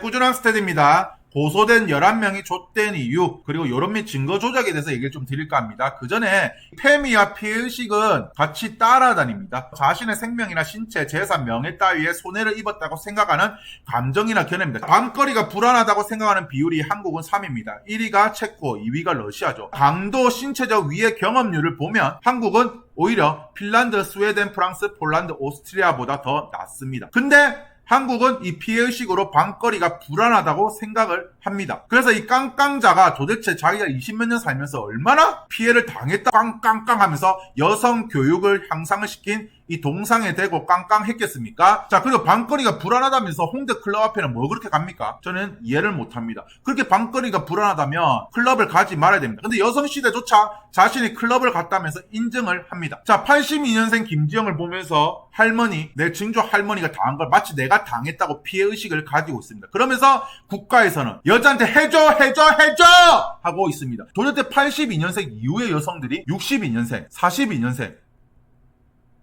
꾸준한 스테디입니다. 고소된 11명이 좆된 이유, 그리고 여론 및 증거 조작에 대해서 얘기를 좀 드릴까 합니다. 그 전에 패미와 피해의식은 같이 따라다닙니다. 자신의 생명이나 신체, 재산, 명예 따위에 손해를 입었다고 생각하는 감정이나 견해입니다. 밤거리가 불안하다고 생각하는 비율이 한국은 3위입니다. 1위가 체코, 2위가 러시아죠. 강도, 신체적 위해 경험률을 보면 한국은 오히려 핀란드, 스웨덴, 프랑스, 폴란드, 오스트리아보다 더 낮습니다. 근데 한국은 이 피해의식으로 밤거리가 불안하다고 생각을 합니다. 그래서 이 깡깡자가 도대체 자기가 20몇 년 살면서 얼마나 피해를 당했다 깡깡깡 하면서 여성 교육을 향상을 시킨 이 동상에 대고 깡깡했겠습니까? 자, 그리고 밤거리가 불안하다면서 홍대 클럽 앞에는 뭐 그렇게 갑니까? 저는 이해를 못합니다. 그렇게 밤거리가 불안하다면 클럽을 가지 말아야 됩니다. 근데 여성시대조차 자신이 클럽을 갔다면서 인정을 합니다. 자, 82년생 김지영을 보면서 할머니, 내 증조 할머니가 당한 걸 마치 내가 당했다고 피해의식을 가지고 있습니다. 그러면서 국가에서는 여자한테 해줘 하고 있습니다. 도대체 82년생 이후의 여성들이 62년생, 42년생,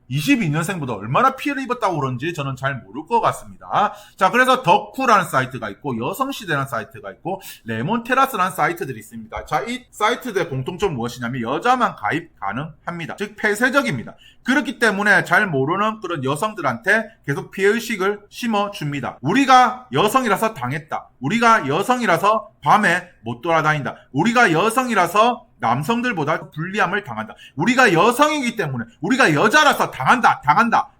22년생보다 얼마나 피해를 입었다고 그런지 저는 잘 모를 것 같습니다. 자, 그래서 덕후라는 사이트가 있고 여성시대라는 사이트가 있고 레몬테라스라는 사이트들이 있습니다. 자, 이 사이트들의 공통점 무엇이냐면 여자만 가입 가능합니다. 즉 폐쇄적입니다. 그렇기 때문에 잘 모르는 그런 여성들한테 계속 피해의식을 심어줍니다. 우리가 여성이라서 당했다. 우리가 여성이라서 밤에 못 돌아다닌다. 우리가 여성이라서 남성들보다 불리함을 당한다. 우리가 여성이기 때문에 우리가 여자라서 당한다.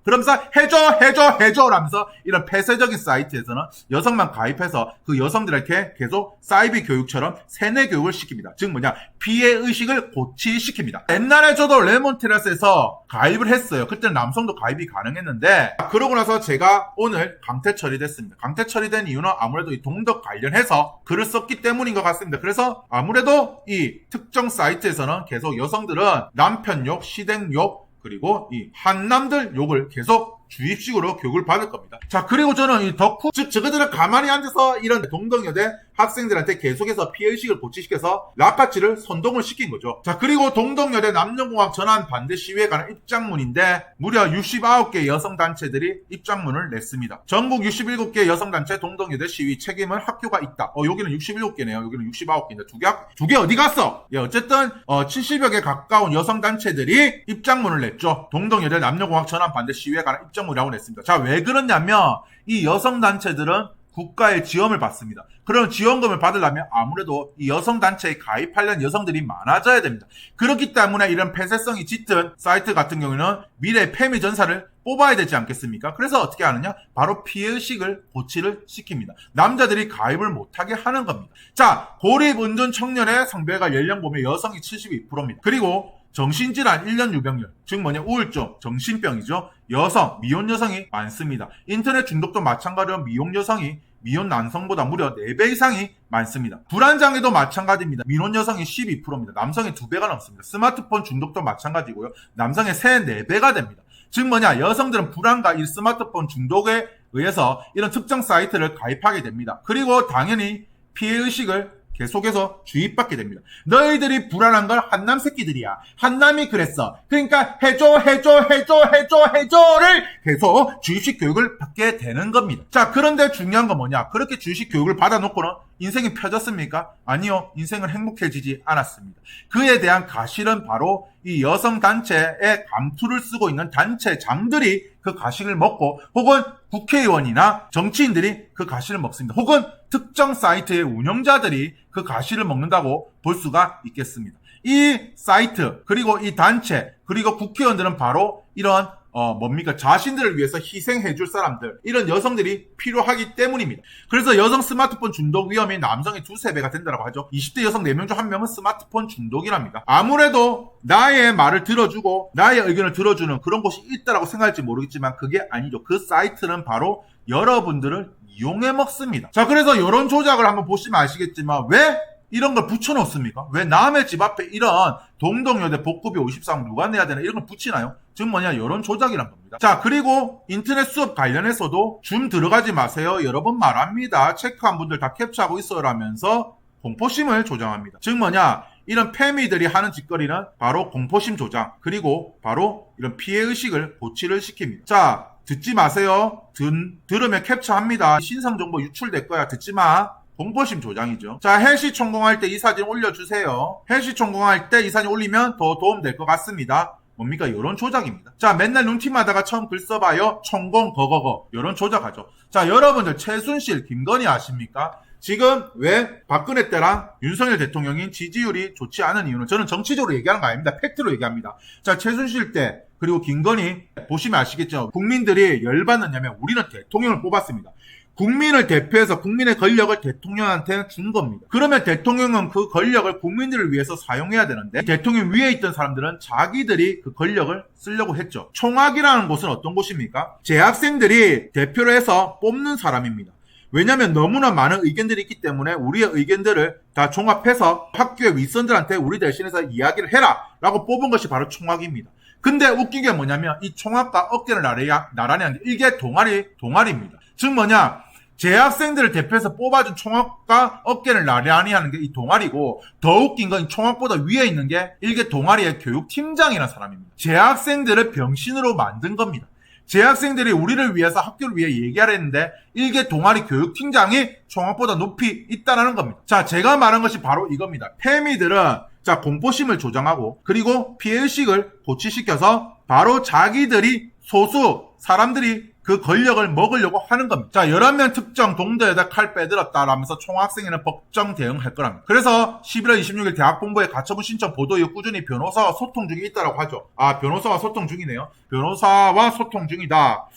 그러면서 해줘 라면서 이런 폐쇄적인 사이트에서는 여성만 가입해서 그 여성들에게 계속 사이비 교육처럼 세뇌 교육을 시킵니다. 즉 뭐냐, 피해의식을 고취시킵니다. 옛날에 저도 레몬테라스에서 가입을 했어요. 그때는 남성도 가입이 가능했는데 그러고 나서 제가 오늘 강퇴 처리됐습니다. 강퇴 처리된 이유는 아무래도 이 동덕 관련해서 글을 썼기 때문인 것 같습니다. 그래서 아무래도 이 특정 사이트에서는 계속 여성들은 남편 욕, 시댁 욕, 그리고 이 한남들 욕을 계속 주입식으로 교육을 받을 겁니다. 자, 그리고 저는 이 덕후, 즉 저거들은 가만히 앉아서 이런 동덕여대 학생들한테 계속해서 피해의식을 고취시켜서 라카치를 선동을 시킨 거죠. 자, 그리고 동덕여대 남녀공학 전환 반대 시위에 관한 입장문인데 무려 69개 여성단체들이 입장문을 냈습니다. 전국 67개 여성단체 동덕여대 시위 책임을 학교가 있다. 여기는 67개네요. 여기는 69개인데 두 개 어디 갔어? 예, 어쨌든 70여 개 가까운 여성단체들이 입장문을 냈죠. 동덕여대 남녀공학 전환 반대 시위에 관한 입장문이라고 냈습니다. 자, 왜 그러냐면 이 여성단체들은 국가의 지원을 받습니다. 그런 지원금을 받으려면 아무래도 이 여성단체에 가입하려는 여성들이 많아져야 됩니다. 그렇기 때문에 이런 폐쇄성이 짙은 사이트 같은 경우에는 미래 패미 전사를 뽑아야 되지 않겠습니까? 그래서 어떻게 하느냐? 바로 피해의식을 고취를 시킵니다. 남자들이 가입을 못하게 하는 겁니다. 자, 고립운전 청년의 성별과 연령 보면 여성이 72%입니다. 그리고 정신질환 1년 유병률, 즉 뭐냐, 우울증, 정신병이죠. 여성, 미혼 여성이 많습니다. 인터넷 중독도 마찬가지로 미혼 남성보다 무려 4배 이상이 많습니다. 불안장애도 마찬가지입니다. 미혼 여성이 12%입니다. 남성의 2배가 넘습니다. 스마트폰 중독도 마찬가지고요. 남성의 3, 4배가 됩니다. 즉 뭐냐, 여성들은 불안과 이 스마트폰 중독에 의해서 이런 특정 사이트를 가입하게 됩니다. 그리고 당연히 피해의식을 계속해서 주입받게 됩니다. 너희들이 불안한 건 한남 새끼들이야. 한남이 그랬어. 그러니까 해줘를 계속 주입식 교육을 받게 되는 겁니다. 자, 그런데 중요한 건 뭐냐? 그렇게 주입식 교육을 받아놓고는 인생이 펴졌습니까? 아니요. 인생은 행복해지지 않았습니다. 그에 대한 가실은 바로 이 여성단체에 감투를 쓰고 있는 단체장들이 그 가실을 먹고, 혹은 국회의원이나 정치인들이 그 가실을 먹습니다. 혹은 특정 사이트의 운영자들이 그 가실을 먹는다고 볼 수가 있겠습니다. 이 사이트, 그리고 이 단체, 그리고 국회의원들은 바로 이런 자신들을 위해서 희생해줄 사람들, 이런 여성들이 필요하기 때문입니다. 그래서 여성 스마트폰 중독 위험이 남성의 2~3배가 된다고 하죠. 20대 여성 4명 중 1명은 스마트폰 중독이랍니다. 아무래도 나의 말을 들어주고 나의 의견을 들어주는 그런 곳이 있다라고 생각할지 모르겠지만 그게 아니죠. 그 사이트는 바로 여러분들을 이용해 먹습니다. 자, 그래서 이런 조작을 한번 보시면 아시겠지만 왜 이런 걸 붙여놓습니까? 왜 남의 집 앞에 이런 동덕여대 복급이 53 누가 내야 되나 이런 걸 붙이나요? 즉 뭐냐, 이런 조작이란 겁니다. 자, 그리고 인터넷 수업 관련해서도 줌 들어가지 마세요. 여러 번 말합니다. 체크한 분들 다 캡처하고 있어요 라면서 공포심을 조장합니다. 즉 뭐냐, 이런 패미들이 하는 짓거리는 바로 공포심 조장, 그리고 바로 이런 피해의식을 고취를 시킵니다. 자, 듣지 마세요. 들으면 캡처합니다. 신상정보 유출될 거야. 듣지 마. 공포심 조장이죠. 자, 헬시 총공할 때 이 사진 올려주세요. 헬시 총공할 때 이 사진 올리면 더 도움될 것 같습니다. 뭡니까? 요런 조작입니다. 자, 맨날 눈팅하다가 처음 글 써봐요. 총공 거거거. 요런 조작하죠. 자, 여러분들 최순실, 김건희 아십니까? 지금 왜 박근혜 때랑 윤석열 대통령이 지지율이 좋지 않은 이유는 저는 정치적으로 얘기하는 거 아닙니다. 팩트로 얘기합니다. 자, 최순실 때 그리고 김건희 보시면 아시겠죠? 국민들이 열받느냐면 우리는 대통령을 뽑았습니다. 국민을 대표해서 국민의 권력을 대통령한테 준 겁니다. 그러면 대통령은 그 권력을 국민들을 위해서 사용해야 되는데 대통령 위에 있던 사람들은 자기들이 그 권력을 쓰려고 했죠. 총학이라는 곳은 어떤 곳입니까? 재학생들이 대표로 해서 뽑는 사람입니다. 왜냐하면 너무나 많은 의견들이 있기 때문에 우리의 의견들을 다 종합해서 학교의 윗선들한테 우리 대신해서 이야기를 해라 라고 뽑은 것이 바로 총학입니다. 근데 웃긴 게 뭐냐면 이 총학과 어깨를 나란히 한 게 이게 동아리입니다. 즉 뭐냐, 재학생들을 대표해서 뽑아준 총학과 어깨를 나란히 하는 게 이 동아리고, 더 웃긴 건 총학보다 위에 있는 게 일개 동아리의 교육팀장이라는 사람입니다. 재학생들을 병신으로 만든 겁니다. 재학생들이 우리를 위해서 학교를 위해 얘기하려 했는데 일개 동아리 교육팀장이 총학보다 높이 있다는 겁니다. 자, 제가 말한 것이 바로 이겁니다. 패미들은 자, 공포심을 조장하고 그리고 피해의식을 고취시켜서 바로 자기들이 소수 사람들이 그 권력을 먹으려고 하는 겁니다. 자, 11명 특정 동대에다 칼 빼들었다라면서 총학생회는 법정 대응할 거랍니다. 그래서 11월 26일 대학본부에 가처분 신청 보도 이후 꾸준히 변호사와 소통 중에 있다라고 하죠. 아, 변호사와 소통 중이네요. 변호사와 소통 중이다.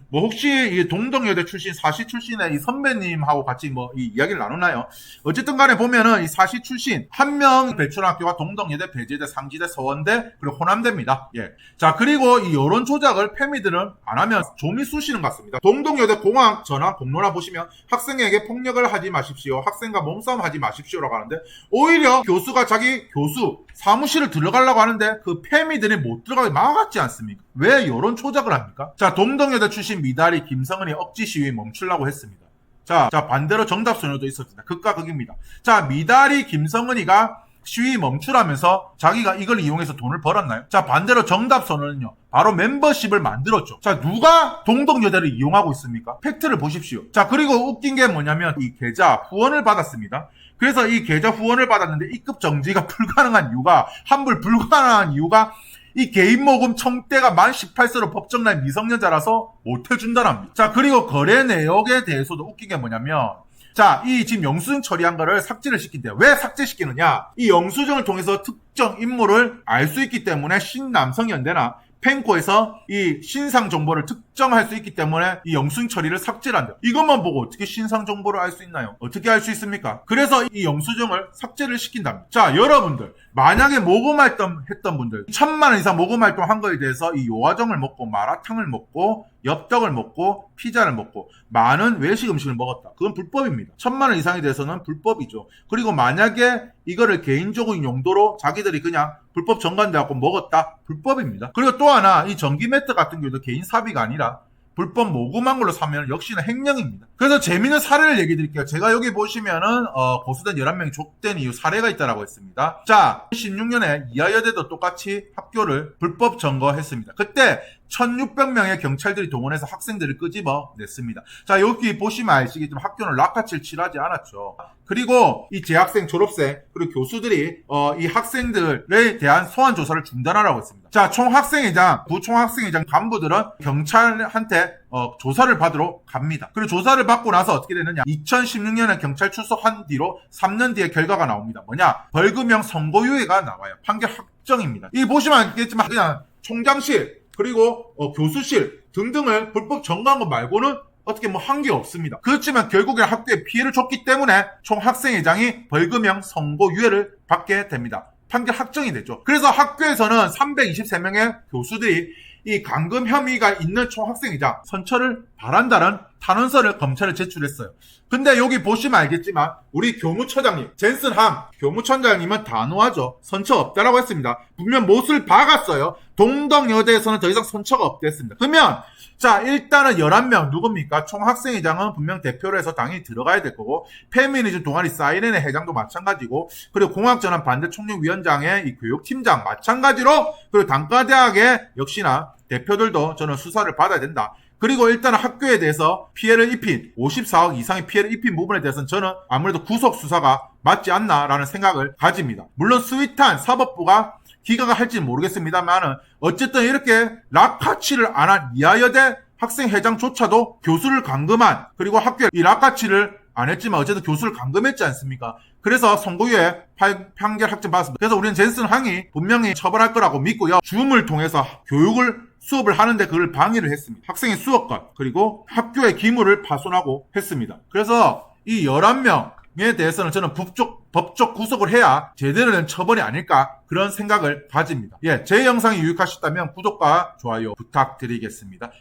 뭐 혹시 이 동덕여대 출신 사시 출신의 이 선배님하고 같이 뭐 이 이야기를 나누나요? 어쨌든 간에 보면은 이 사시 출신 한 명 배출한 학교가 동덕여대, 배재대, 상지대, 서원대 그리고 호남대입니다. 예. 자, 그리고 이 여론 조작을 패미들은 안 하면 좀이 쑤시는 것 같습니다. 동덕여대 공항 전화 공론화 보시면 학생에게 폭력을 하지 마십시오. 학생과 몸싸움 하지 마십시오라고 하는데 오히려 교수가 자기 교수 사무실을 들어가려고 하는데 그 패미들이 못 들어가게 막았지 않습니까? 왜 이런 조작을 합니까? 자, 동덕여대 출신 미다리 김성은이 억지 시위 멈추려고 했습니다. 자, 반대로 정답소녀도 있었습니다. 극과 극입니다. 자, 미다리 김성은이가 시위 멈추라면서 자기가 이걸 이용해서 돈을 벌었나요? 자, 반대로 정답소녀는요, 바로 멤버십을 만들었죠. 자, 누가 동덕여대를 이용하고 있습니까? 팩트를 보십시오. 자, 그리고 웃긴 게 뭐냐면 이 계좌 후원을 받았습니다. 그래서 이 계좌 후원을 받았는데 입금 정지가 불가능한 이유가, 환불 불가능한 이유가 이 개인 모금 총대가 만 18세로 법정 나이 미성년자라서 못 해준다는 겁니다. 자, 그리고 거래 내역에 대해서도 웃긴 게 뭐냐면, 자, 이 지금 영수증 처리한 거를 삭제를 시킨대요. 왜 삭제시키느냐? 이 영수증을 통해서 특정 인물을 알 수 있기 때문에 신남성연대나 펜코에서 이 신상 정보를 특정할 수 있기 때문에 이 영수증 처리를 삭제를 한대요. 이것만 보고 어떻게 신상 정보를 알 수 있나요? 어떻게 알 수 있습니까? 그래서 이 영수증을 삭제를 시킨답니다. 자, 여러분들 만약에 모금활동 했던 분들 1000만 원 이상 모금활동 한 거에 대해서 이 요화정을 먹고 마라탕을 먹고 엽떡을 먹고 피자를 먹고 많은 외식 음식을 먹었다. 그건 불법입니다. 1000만 원 이상에 대해서는 불법이죠. 그리고 만약에 이거를 개인적인 용도로 자기들이 그냥 불법 정관돼갖고 먹었다. 불법입니다. 그리고 또 하나 이 전기 매트 같은 경우도 개인 사비가 아니라 불법 모금한 걸로 사면 역시나 횡령입니다. 그래서 재미있는 사례를 얘기 드릴게요. 제가 여기 보시면은 고소된 11명이 족된 이유 사례가 있다라고 했습니다. 자, 16년에 이하여대도 똑같이 학교를 불법 점거했습니다. 그때 1600명의 경찰들이 동원해서 학생들을 끄집어 냈습니다. 자, 여기 보시면 아시겠지만 학교는 락카칠 칠하지 않았죠. 그리고 이 재학생, 졸업생, 그리고 교수들이 이 학생들에 대한 소환 조사를 중단하라고 했습니다. 자, 총학생회장, 부총학생회장 간부들은 경찰한테 조사를 받으러 갑니다. 그리고 조사를 받고 나서 어떻게 되느냐? 2016년에 경찰 출석한 뒤로 3년 뒤에 결과가 나옵니다. 뭐냐? 벌금형 선고유예가 나와요. 판결 확정입니다. 이 보시면 알겠지만 그냥 총장실 그리고 교수실 등등을 불법 점거한 것 말고는 어떻게 뭐 한 게 없습니다. 그렇지만 결국에 학교에 피해를 줬기 때문에 총학생회장이 벌금형 선고유예를 받게 됩니다. 판결 확정이 되죠. 그래서 학교에서는 323명의 교수들이 이 감금 혐의가 있는 총학생회장 선처를 바란다는 탄원서를 검찰에 제출했어요. 근데 여기 보시면 알겠지만 우리 교무처장님 젠슨 함 교무처장님은 단호하죠. 선처 없다라고 했습니다. 분명 못을 박았어요. 동덕여대에서는 더 이상 선처가 없댔습니다. 그러면 자 일단은 11명 누굽니까? 총학생회장은 분명 대표로 해서 당연히 들어가야 될 거고 페미니즘 동아리 사이렌의 회장도 마찬가지고 그리고 공학전환 반대총력위원장의 이 교육팀장 마찬가지로 그리고 단과대학의 역시나 대표들도 저는 수사를 받아야 된다. 그리고 일단 학교에 대해서 피해를 입힌 54억 이상의 피해를 입힌 부분에 대해서는 저는 아무래도 구속 수사가 맞지 않나라는 생각을 가집니다. 물론 스윗한 사법부가 기각을 할지는 모르겠습니다만은 어쨌든 이렇게 락카치를 안 한 이하여대 학생회장조차도 교수를 감금한 그리고 학교에 이 락카치를 안 했지만 어쨌든 교수를 감금했지 않습니까? 그래서 선고유예 판결 확정 받았습니다. 그래서 우리는 젠슨 항이 분명히 처벌할 거라고 믿고요. 줌을 통해서 수업을 하는데 그걸 방해를 했습니다. 학생의 수업권 그리고 학교의 기물을 파손하고 했습니다. 그래서 이 11명에 대해서는 저는 법적 구속을 해야 제대로 된 처벌이 아닐까 그런 생각을 가집니다. 제 영상이 유익하셨다면 구독과 좋아요 부탁드리겠습니다.